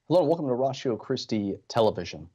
Hello and welcome to Ratio Christi Television.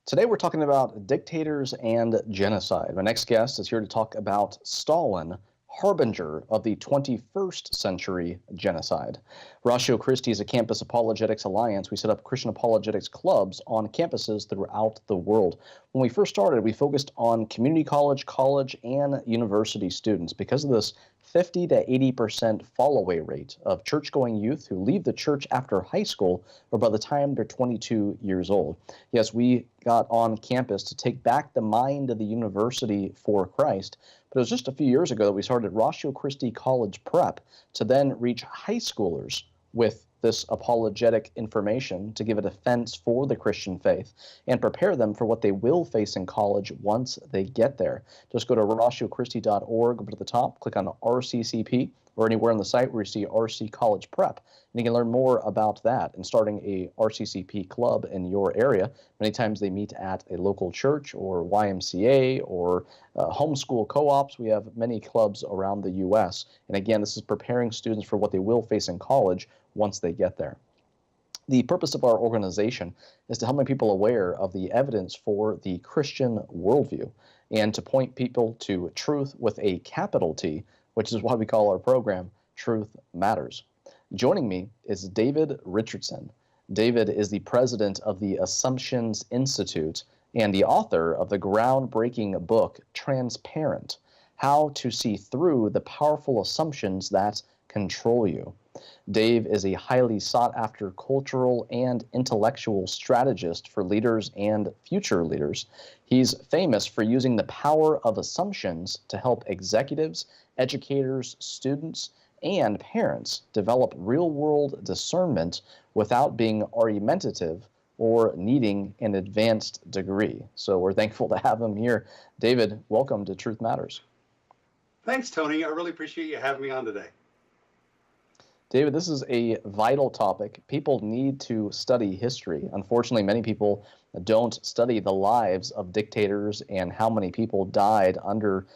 Today we're talking about dictators and genocide. My next guest is here to talk about Stalin, harbinger of the 21st century genocide. Ratio Christi is a campus apologetics alliance. We set up Christian apologetics clubs on campuses throughout the world. When we first started, we focused on community college, and university students. Because of this 50 to 80% fall away rate of church-going youth who leave the church after high school or by the time they're 22 years old. Yes, we got on campus to take back the mind of the university for Christ, but it was just a few years ago that we started Ratio Christi College Prep to then reach high schoolers with this apologetic information to give a defense for the Christian faith and prepare them for what they will face in college once they get there. Just go to ratiochristi.org, over to the top, click on RCCP, or anywhere on the site where you see RC College Prep. And you can learn more about that and starting a RCCP club in your area. Many times they meet at a local church or YMCA or homeschool co-ops. We have many clubs around the U.S. And again, this is preparing students for what they will face in college once they get there. The purpose of our organization is to help make people aware of the evidence for the Christian worldview and to point people to truth with a capital T, which is why we call our program Truth Matters. Joining me is David Richardson. David is the president of the Assumptions Institute and the author of the groundbreaking book Transparent: How to See Through the Powerful Assumptions That Control You. Dave is a highly sought-after cultural and intellectual strategist for leaders and future leaders. He's famous for using the power of assumptions to help executives, educators, students, and parents develop real-world discernment without being argumentative or needing an advanced degree. So we're thankful to have him here. David, welcome to Truth Matters. Thanks, Tony. I really appreciate you having me on today. David, this is a vital topic. People need to study history. Unfortunately, many people don't study the lives of dictators and how many people died under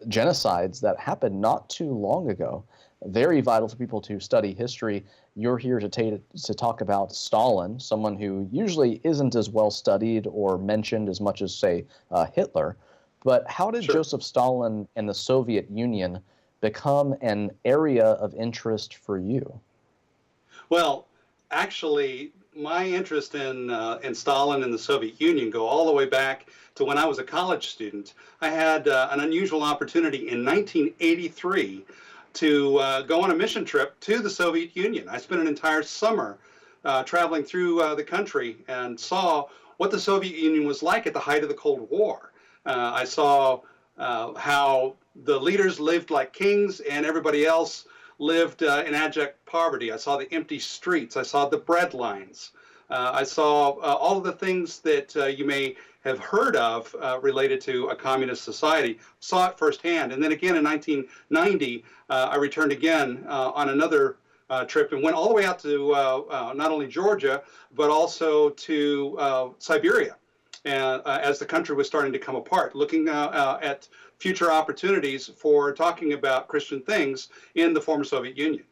genocides that happened not too long ago. Very vital for people to study history. You're here to talk about Stalin, someone who usually isn't as well studied or mentioned as much as, say, Hitler. But how did Joseph Stalin and the Soviet Union become an area of interest for you? Well, actually, my interest in Stalin and the Soviet Union go all the way back to when I was a college student. I had an unusual opportunity in 1983 to go on a mission trip to the Soviet Union. I spent an entire summer traveling through the country and saw what the Soviet Union was like at the height of the Cold War. I saw how the leaders lived like kings and everybody else lived in abject poverty. I saw the empty streets. I saw the bread lines. I saw all of the things that you may have heard of related to a communist society. Saw it firsthand. And then again in 1990, I returned again on another trip and went all the way out to not only Georgia, but also to Siberia. And as the country was starting to come apart, looking at future opportunities for talking about Christian things in the former Soviet Union.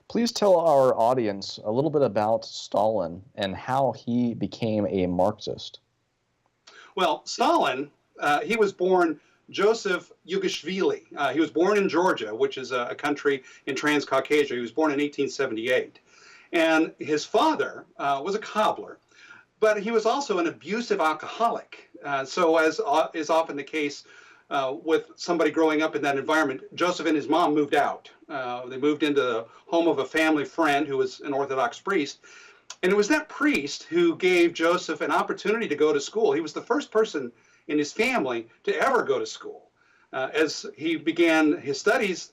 Please tell our audience a little bit about Stalin and how he became a Marxist. Well, Stalin, he was born Joseph Yugashvili. He was born in Georgia, which is a country in Transcaucasia. He was born in 1878. And his father was a cobbler, but he was also an abusive alcoholic. So as is often the case with somebody growing up in that environment, Joseph and his mom moved out. They moved into the home of a family friend who was an Orthodox priest. And it was that priest who gave Joseph an opportunity to go to school. He was the first person in his family to ever go to school. As he began his studies,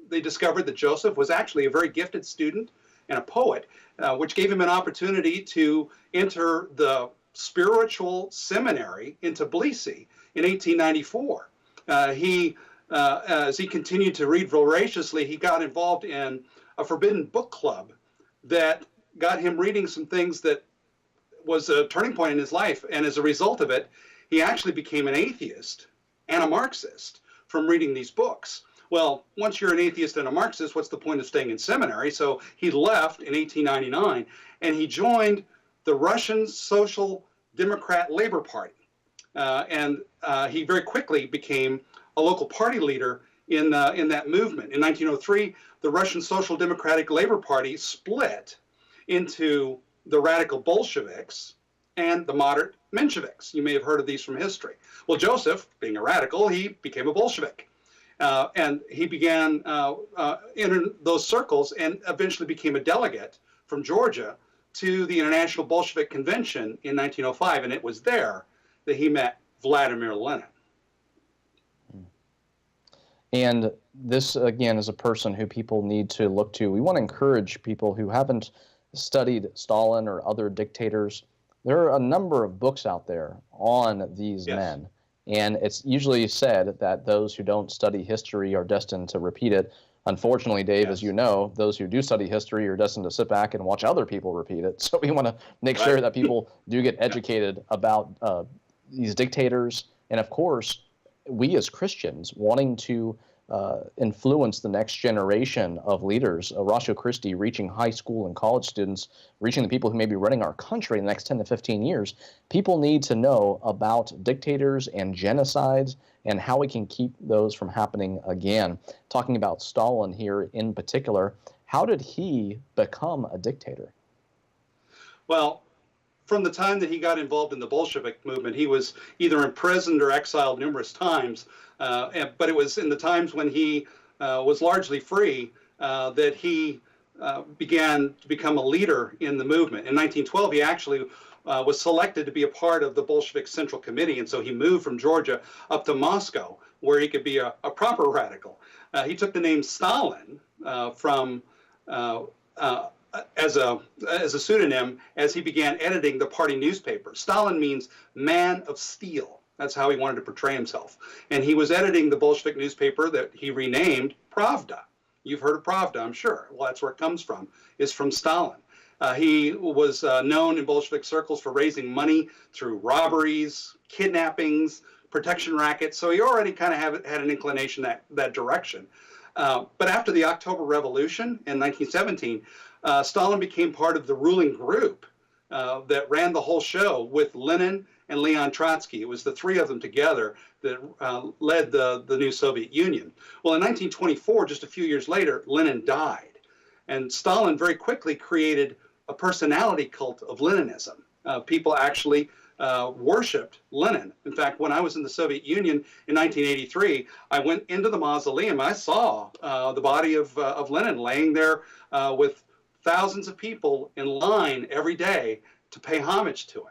they discovered that Joseph was actually a very gifted student and a poet, which gave him an opportunity to enter the spiritual seminary in Tbilisi in 1894. As he continued to read voraciously, he got involved in a forbidden book club that got him reading some things that was a turning point in his life. And as a result of it, he actually became an atheist and a Marxist from reading these books. Well, once you're an atheist and a Marxist, what's the point of staying in seminary? So he left in 1899 and he joined the Russian Social Democrat Labor Party. And he very quickly became a local party leader in that movement. In 1903, the Russian Social Democratic Labor Party split into the radical Bolsheviks and the moderate Mensheviks. You may have heard of these from history. Well, Joseph, being a radical, he became a Bolshevik. And he began in those circles and eventually became a delegate from Georgia to the International Bolshevik Convention in 1905. And it was there that he met Vladimir Lenin. And this, again, is a person who people need to look to. We want to encourage people who haven't studied Stalin or other dictators. There are a number of books out there on these men. And it's usually said that those who don't study history are destined to repeat it. Unfortunately, Dave, as you know, those who do study history are destined to sit back and watch other people repeat it. So we want to make sure that people do get educated about these dictators. And of course, we as Christians wanting to influence the next generation of leaders, Ratio Christi reaching high school and college students, reaching the people who may be running our country in the next 10 to 15 years, people need to know about dictators and genocides and how we can keep those from happening again. Talking about Stalin here in particular, how did he become a dictator? Well, from the time that he got involved in the Bolshevik movement, he was either imprisoned or exiled numerous times. But it was in the times when he was largely free that he began to become a leader in the movement. In 1912, he actually was selected to be a part of the Bolshevik Central Committee, and so he moved from Georgia up to Moscow, where he could be a proper radical. He took the name Stalin from as a pseudonym as he began editing the party newspaper. Stalin means man of steel. That's how he wanted to portray himself. And he was editing the Bolshevik newspaper that he renamed Pravda. You've heard of Pravda, I'm sure. Well, that's where it comes from, is from Stalin. He was known in Bolshevik circles for raising money through robberies, kidnappings, protection rackets. So he already kind of had an inclination that direction. But after the October Revolution in 1917, Stalin became part of the ruling group that ran the whole show with Lenin and Leon Trotsky. It was the three of them together that led the new Soviet Union. Well, in 1924, just a few years later, Lenin died. And Stalin very quickly created a personality cult of Leninism. People actually worshipped Lenin. In fact, when I was in the Soviet Union in 1983, I went into the mausoleum. I saw the body of Lenin laying there with thousands of people in line every day to pay homage to him.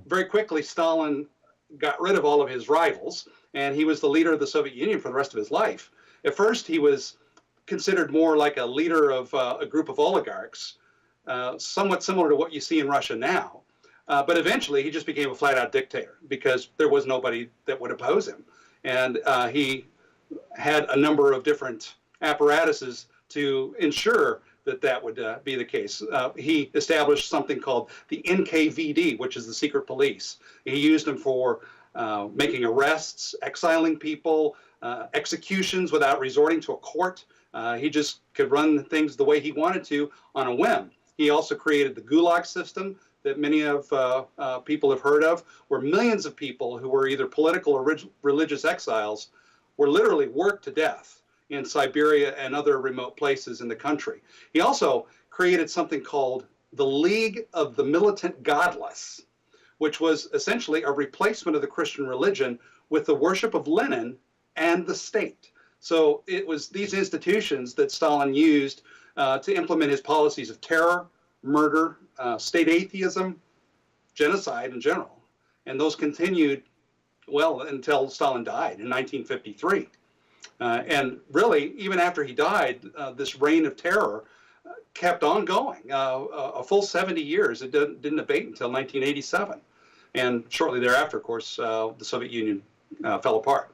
Very quickly, Stalin got rid of all of his rivals, and he was the leader of the Soviet Union for the rest of his life. At first, he was considered more like a leader of a group of oligarchs, somewhat similar to what you see in Russia now. But eventually, he just became a flat-out dictator because there was nobody that would oppose him. And he had a number of different apparatuses to ensure that would be the case. He established something called the NKVD, which is the secret police. He used them for making arrests, exiling people, executions without resorting to a court. He just could run things the way he wanted to on a whim. He also created the Gulag system that many of people have heard of, where millions of people who were either political or religious exiles were literally worked to death in Siberia and other remote places in the country. He also created something called the League of the Militant Godless, which was essentially a replacement of the Christian religion with the worship of Lenin and the state. So it was these institutions that Stalin used to implement his policies of terror, murder, state atheism, genocide in general. And those continued, well, until Stalin died in 1953. And really, even after he died, this reign of terror kept on going. A full 70 years. It didn't abate until 1987. And shortly thereafter, of course, the Soviet Union fell apart.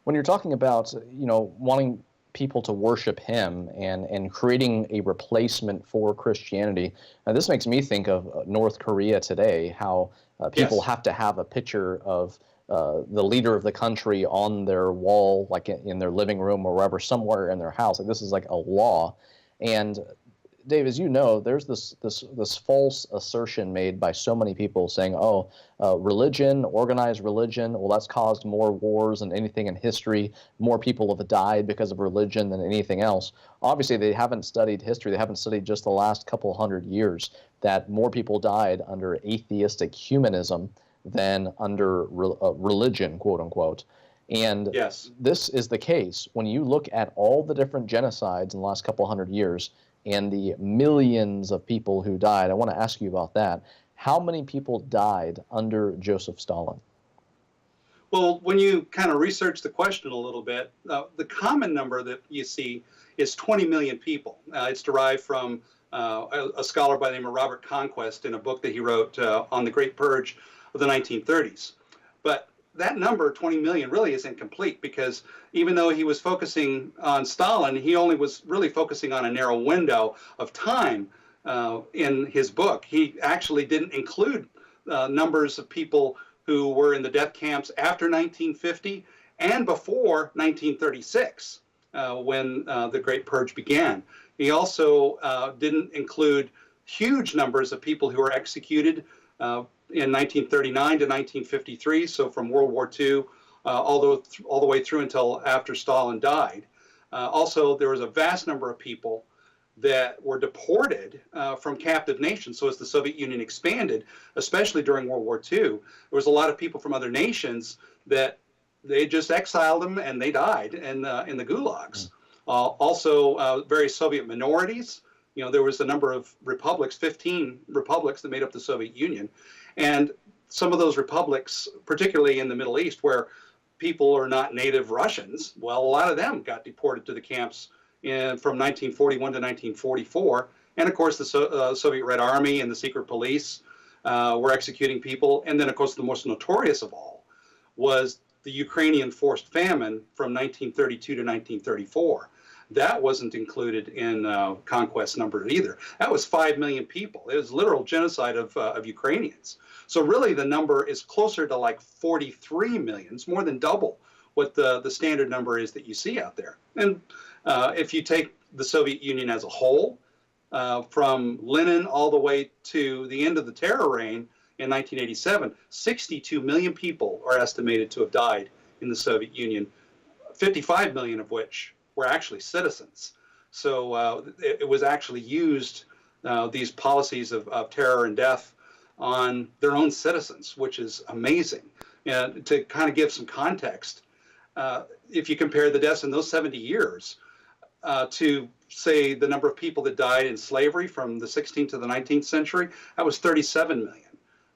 When you're talking about, wanting people to worship him and creating a replacement for Christianity, this makes me think of North Korea today, how people have to have a picture of the leader of the country on their wall, like in their living room or wherever, somewhere in their house. Like this is like a law. And Dave, as you know, there's this false assertion made by so many people saying, "Oh, religion, organized religion, well, that's caused more wars than anything in history. More people have died because of religion than anything else." Obviously, they haven't studied history. They haven't studied just the last couple hundred years. That more people died under atheistic humanism than under religion, quote unquote. And Yes. this is the case when you look at all the different genocides in the last couple hundred years and the millions of people who died. I want to ask you about that. How many people died under Joseph Stalin? Well, when you kind of research the question a little bit, the common number that you see is 20 million people. It's derived from a scholar by the name of Robert Conquest in a book that he wrote on the Great Purge of the 1930s. But that number, 20 million, really is incomplete because even though he was focusing on Stalin, he only was really focusing on a narrow window of time in his book. He actually didn't include numbers of people who were in the death camps after 1950 and before 1936, when the Great Purge began. He also didn't include huge numbers of people who were executed in 1939 to 1953, so from World War II all the way through until after Stalin died. Also, there was a vast number of people that were deported from captive nations. So as the Soviet Union expanded, especially during World War II, there was a lot of people from other nations that they just exiled them and they died in the gulags. Also, various Soviet minorities. You know, there was a number of republics, 15 republics that made up the Soviet Union. And some of those republics, particularly in the Middle East, where people are not native Russians, well, a lot of them got deported to the camps from 1941 to 1944. And of course, the Soviet Red Army and the secret police were executing people. And then, of course, the most notorious of all was the Ukrainian forced famine from 1932 to 1934. That wasn't included in Conquest number either. That was 5 million people. It was literal genocide of Ukrainians. So really the number is closer to like 43 million. It's more than double what the standard number is that you see out there. And if you take the Soviet Union as a whole, from Lenin all the way to the end of the terror reign in 1987, 62 million people are estimated to have died in the Soviet Union, 55 million of which were actually citizens. So it was actually used, these policies of terror and death, on their own citizens, which is amazing. And to kind of give some context, if you compare the deaths in those 70 years to, say, the number of people that died in slavery from the 16th to the 19th century, that was 37 million.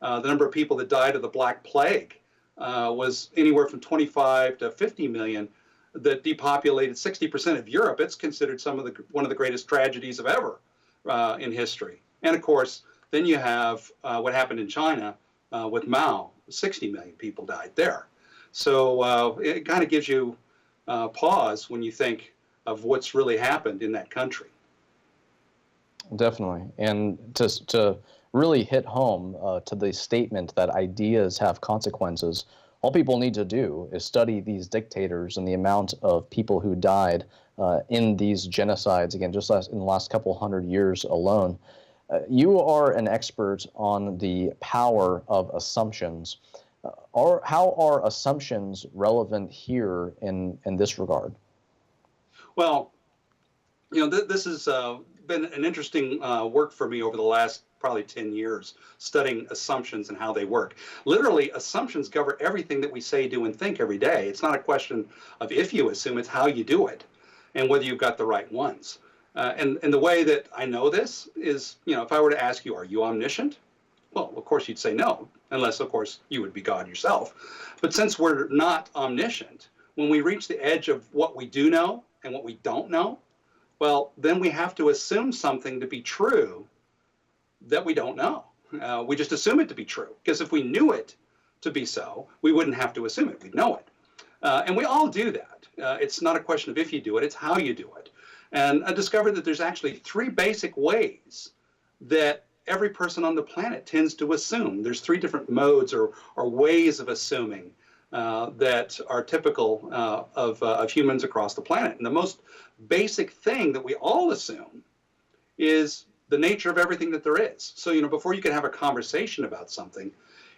The number of people that died of the Black Plague was anywhere from 25 to 50 million. That depopulated 60% of Europe. It's considered one of the greatest tragedies of ever in history. And of course, then you have what happened in China with Mao. 60 million people died there. So it kind of gives you pause when you think of what's really happened in that country. Definitely. And to really hit home to the statement that ideas have consequences, all people need to do is study these dictators and the amount of people who died in these genocides, again, just in the last couple hundred years alone. You are an expert on the power of assumptions. How are assumptions relevant here in this regard? Well, you know, this has been an interesting work for me over the last probably 10 years, studying assumptions and how they work. Literally, assumptions govern everything that we say, do, and think every day. It's not a question of if you assume, it's how you do it and whether you've got the right ones. And the way that I know this is, you know, if I were to ask you, are you omniscient? Well, of course, you'd say no, unless, of course, you would be God yourself. But since we're not omniscient, when we reach the edge of what we do know and what we don't know, well, then we have to assume something to be true that we don't know. We just assume it to be true, because if we knew it to be so, we wouldn't have to assume it. We'd know it. And we all do that. It's not a question of if you do it, it's how you do it. And I discovered that there's actually 3 basic ways that every person on the planet tends to assume. There's 3 different modes or ways of assuming that are typical of humans across the planet. And the most basic thing that we all assume is the nature of everything that there is. So, before you can have a conversation about something,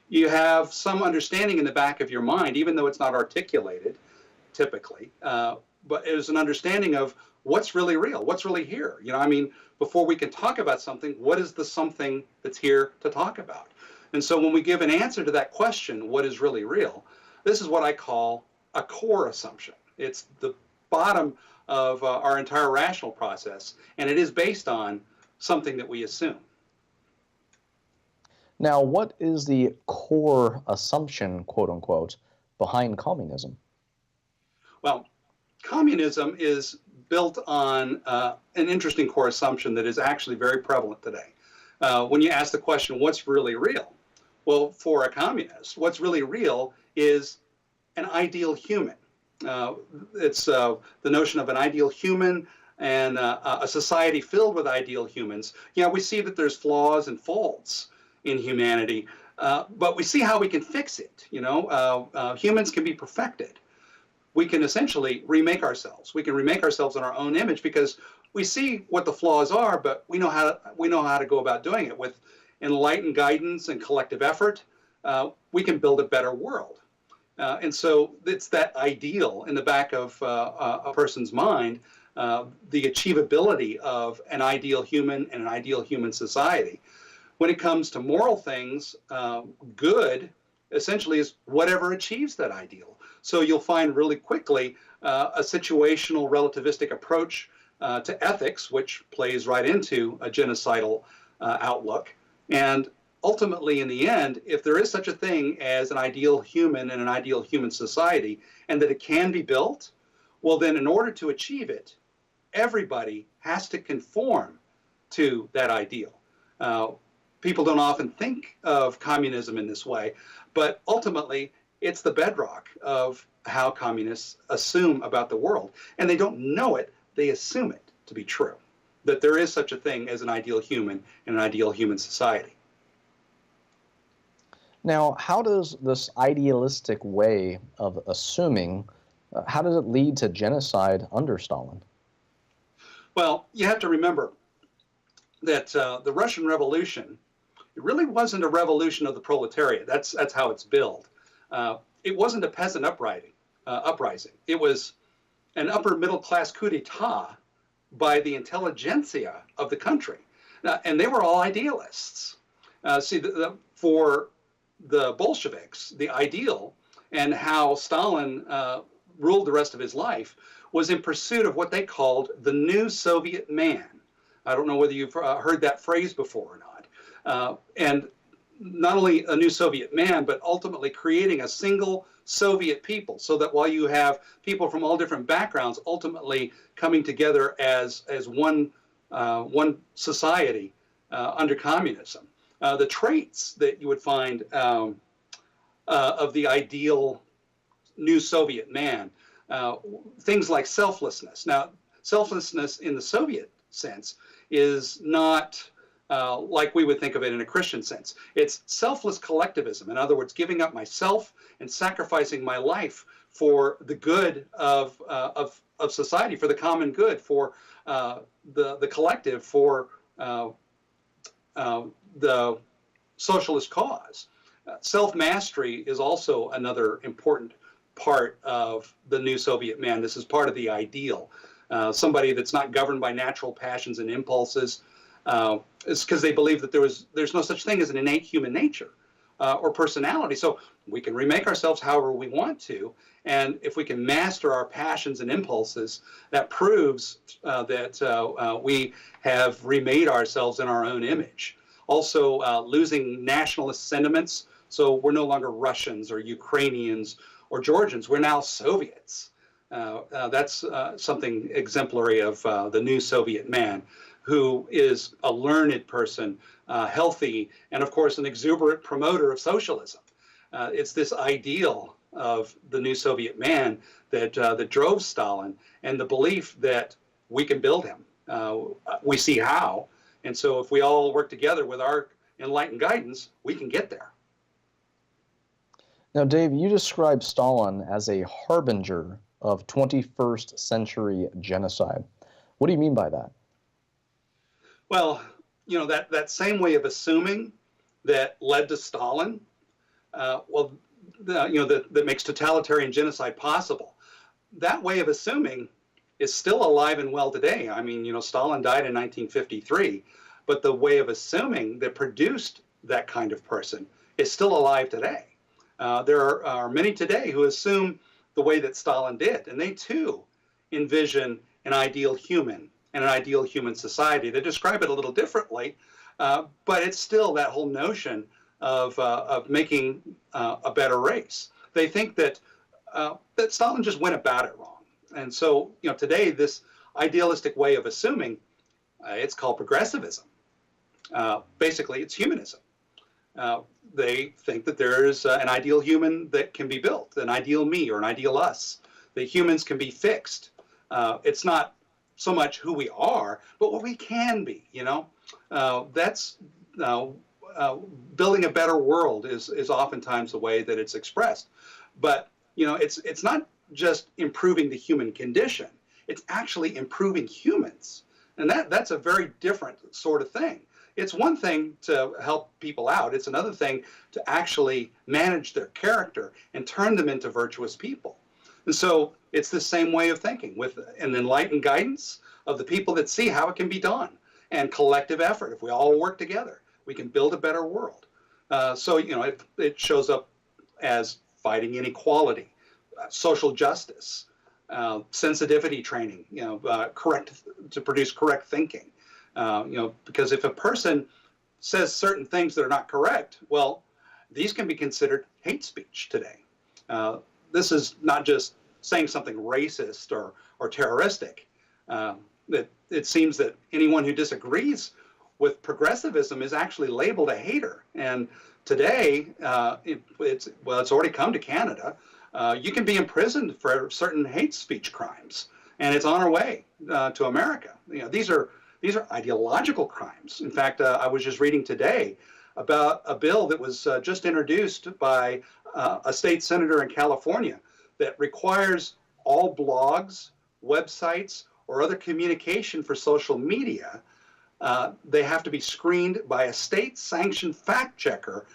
you have some understanding in the back of your mind, even though it's not articulated typically, but it is an understanding of what's really real, what's really here. Before we can talk about something, what is the something that's here to talk about? And so when we give an answer to that question, what is really real, this is what I call a core assumption. It's the bottom of our entire rational process, and it is based on something that we assume. Now, what is the core assumption, quote unquote, behind communism? Well, communism is built on an interesting core assumption that is actually very prevalent today. When you ask the question, what's really real? Well, for a communist, what's really real is an ideal human. It's the notion of an ideal human and a society filled with ideal humans. We see that there's flaws and faults in humanity, but we see how we can fix it. Humans can be perfected. We can essentially remake ourselves. We can remake ourselves in our own image because we see what the flaws are, but we know how to go about doing it with enlightened guidance and collective effort. We can build a better world. And so it's that ideal in the back of a person's mind, the achievability of an ideal human and an ideal human society. When it comes to moral things, good essentially is whatever achieves that ideal. So you'll find really quickly a situational relativistic approach to ethics, which plays right into a genocidal outlook. And ultimately, in the end, if there is such a thing as an ideal human and an ideal human society, and that it can be built, well, then in order to achieve it, everybody has to conform to that ideal. People don't often think of communism in this way, but ultimately, it's the bedrock of how communists assume about the world. And they don't know it, they assume it to be true, that there is such a thing as an ideal human and an ideal human society. Now, how does this idealistic way of assuming, how does it lead to genocide under Stalin? Well, you have to remember that the Russian Revolution, it really wasn't a revolution of the proletariat. That's how it's billed. It wasn't a peasant uprising. It was an upper middle class coup d'etat by the intelligentsia of the country. And they were all idealists. For the Bolsheviks, the ideal and how Stalin ruled the rest of his life was in pursuit of what they called the new Soviet man. I don't know whether you've heard that phrase before or not. And not only a new Soviet man, but ultimately creating a single Soviet people, so that while you have people from all different backgrounds ultimately coming together as one society under communism, the traits that you would find of the ideal new Soviet man, things like selflessness. Now, selflessness in the Soviet sense is not like we would think of it in a Christian sense. It's selfless collectivism. In other words, giving up myself and sacrificing my life for the good of society, for the common good, for the collective, for the socialist cause. Self-mastery is also another important part of the new Soviet man. This is part of the ideal. Somebody that's not governed by natural passions and impulses. It's because they believe that there's no such thing as an innate human nature or personality. So we can remake ourselves however we want to. And if we can master our passions and impulses, that proves that we have remade ourselves in our own image. Also, losing nationalist sentiments. So we're no longer Russians or Ukrainians or Georgians. We're now Soviets. That's something exemplary of the new Soviet man, who is a learned person, healthy, and of course an exuberant promoter of socialism. It's this ideal of the new Soviet man that drove Stalin, and the belief that we can build him. We see how, and so if we all work together with our enlightened guidance, we can get there. Now, Dave, you describe Stalin as a harbinger of 21st century genocide. What do you mean by that? Well, that same way of assuming that led to Stalin, that makes totalitarian genocide possible. That way of assuming is still alive and well today. I mean, Stalin died in 1953, but the way of assuming that produced that kind of person is still alive today. There are many today who assume the way that Stalin did, and they too envision an ideal human and an ideal human society. They describe it a little differently, but it's still that whole notion of making a better race. They think that Stalin just went about it wrong, and so today this idealistic way of assuming it's called progressivism. Basically, it's humanism. They think that there is an ideal human that can be built, an ideal me or an ideal us. That humans can be fixed. It's not so much who we are, but what we can be. That's building a better world is oftentimes the way that it's expressed. But it's not just improving the human condition. It's actually improving humans, and that's a very different sort of thing. It's one thing to help people out. It's another thing to actually manage their character and turn them into virtuous people. And so it's the same way of thinking with an enlightened guidance of the people that see how it can be done and collective effort. If we all work together, we can build a better world. So it shows up as fighting inequality, social justice, sensitivity training, correct to produce correct thinking. Because if a person says certain things that are not correct, well, these can be considered hate speech today. This is not just saying something racist or terroristic. It seems that anyone who disagrees with progressivism is actually labeled a hater. And today, it's already come to Canada. You can be imprisoned for certain hate speech crimes, and it's on our way to America. These are ideological crimes. In fact, I was just reading today about a bill that was just introduced by a state senator in California that requires all blogs, websites, or other communication for social media, they have to be screened by a state-sanctioned fact checker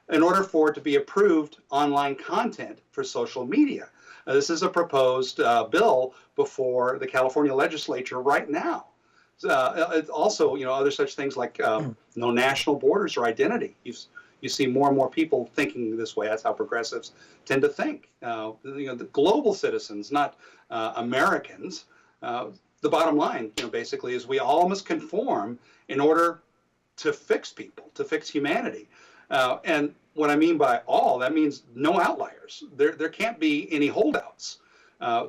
in order for it to be approved online content for social media. This is a proposed bill before the California legislature right now. It's also, other such things like no national borders or identity. You see more and more people thinking this way. That's how progressives tend to think. The global citizens, not Americans. The bottom line, basically, is we all must conform in order to fix people, to fix humanity. And what I mean by all, that means no outliers. There can't be any holdouts.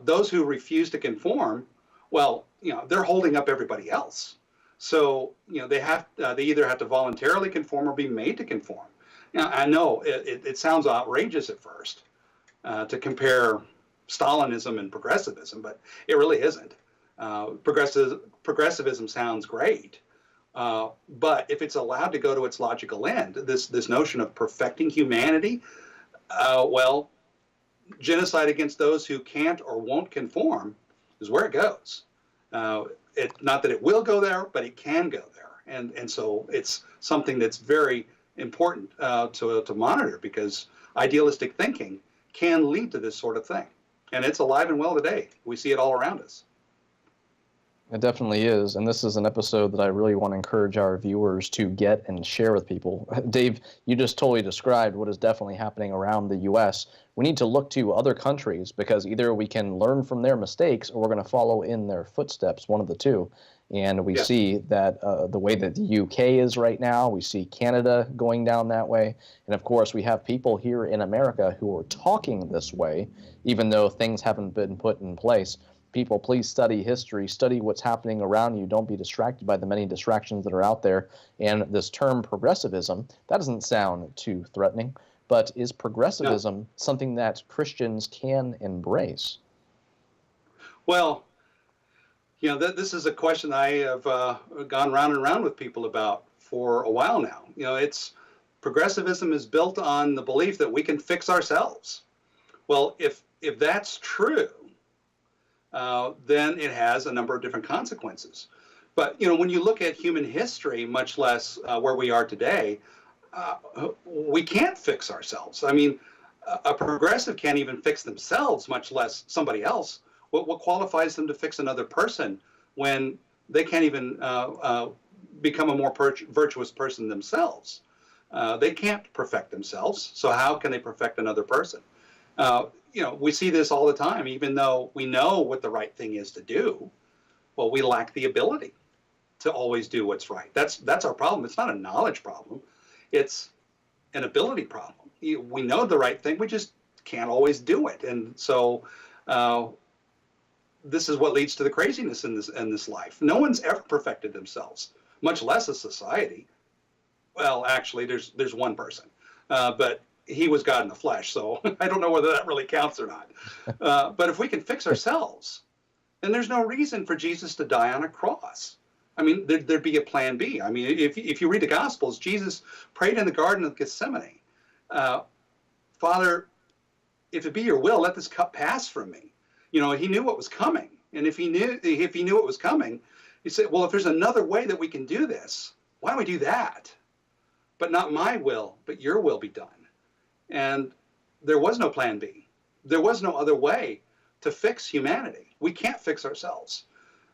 Those who refuse to conform, well, they're holding up everybody else. So, they either have to voluntarily conform or be made to conform. I know it sounds outrageous at first to compare Stalinism and progressivism, but it really isn't. Progressivism sounds great, but if it's allowed to go to its logical end, this notion of perfecting humanity, well, genocide against those who can't or won't conform is where it goes. Not that it will go there, but it can go there, and so it's something that's very important to monitor, because idealistic thinking can lead to this sort of thing, and it's alive and well today. We see it all around us. It definitely is, and this is an episode that I really want to encourage our viewers to get and share with people. Dave, you just totally described what is definitely happening around the U.S. We need to look to other countries, because either we can learn from their mistakes or we're going to follow in their footsteps, one of the two. And we see that the way that the U.K. is right now, we see Canada going down that way. And of course, we have people here in America who are talking this way, even though things haven't been put in place. People, please study history, study what's happening around you. Don't be distracted by the many distractions that are out there. And this term progressivism, that doesn't sound too threatening, but is progressivism something that Christians can embrace? Well, this is a question I have gone round and round with people about for a while now. It's Progressivism is built on the belief that we can fix ourselves. Well, if that's true, then it has a number of different consequences. But when you look at human history, much less where we are today, we can't fix ourselves. I mean, a progressive can't even fix themselves, much less somebody else. What qualifies them to fix another person when they can't even become a more virtuous person themselves? They can't perfect themselves, so how can they perfect another person? We see this all the time, even though we know what the right thing is to do. Well, we lack the ability to always do what's right. That's our problem. It's not a knowledge problem. It's an ability problem. We know the right thing, we just can't always do it. And so this is what leads to the craziness in this life. No one's ever perfected themselves, much less a society. Well, actually, there's one person, but he was God in the flesh, so I don't know whether that really counts or not. But if we can fix ourselves, then there's no reason for Jesus to die on a cross. I mean, there'd be a plan B. I mean, if you read the Gospels, Jesus prayed in the Garden of Gethsemane, Father, if it be your will, let this cup pass from me. He knew what was coming. And if he knew what was coming, he said, well, if there's another way that we can do this, why don't we do that? But not my will, but your will be done. And there was no plan B. There was no other way to fix humanity. We can't fix ourselves.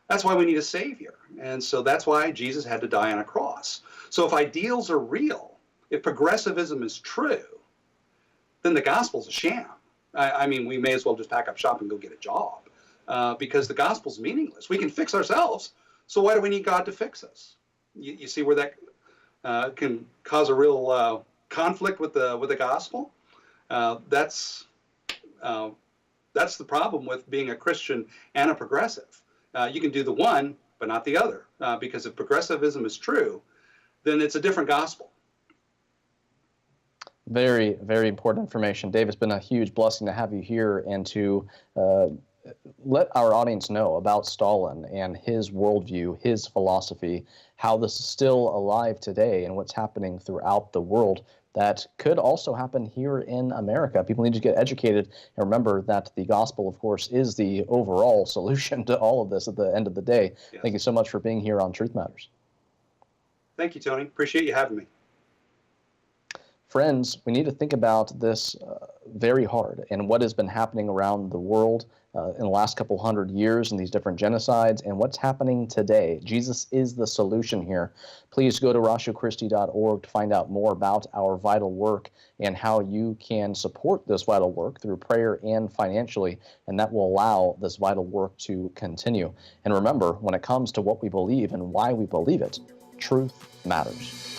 That's why we need a savior. And so that's why Jesus had to die on a cross. So if ideals are real, if progressivism is true, then the gospel's a sham. I mean, we may as well just pack up shop and go get a job because the gospel's meaningless. We can fix ourselves. So why do we need God to fix us? You see where that can cause a real conflict with the gospel? That's the problem with being a Christian and a progressive. You can do the one, but not the other, because if progressivism is true, then it's a different gospel. Very, very important information. Dave, it's been a huge blessing to have you here and to let our audience know about Stalin and his worldview, his philosophy, how this is still alive today and what's happening throughout the world that could also happen here in America. People need to get educated and remember that the gospel, of course, is the overall solution to all of this at the end of the day. Yes. Thank you so much for being here on Truth Matters. Thank you, Tony. Appreciate you having me. Friends, we need to think about this very hard and what has been happening around the world in the last couple hundred years in these different genocides and what's happening today. Jesus is the solution here. Please go to ratiochristi.org to find out more about our vital work and how you can support this vital work through prayer and financially, and that will allow this vital work to continue. And remember, when it comes to what we believe and why we believe it, truth matters.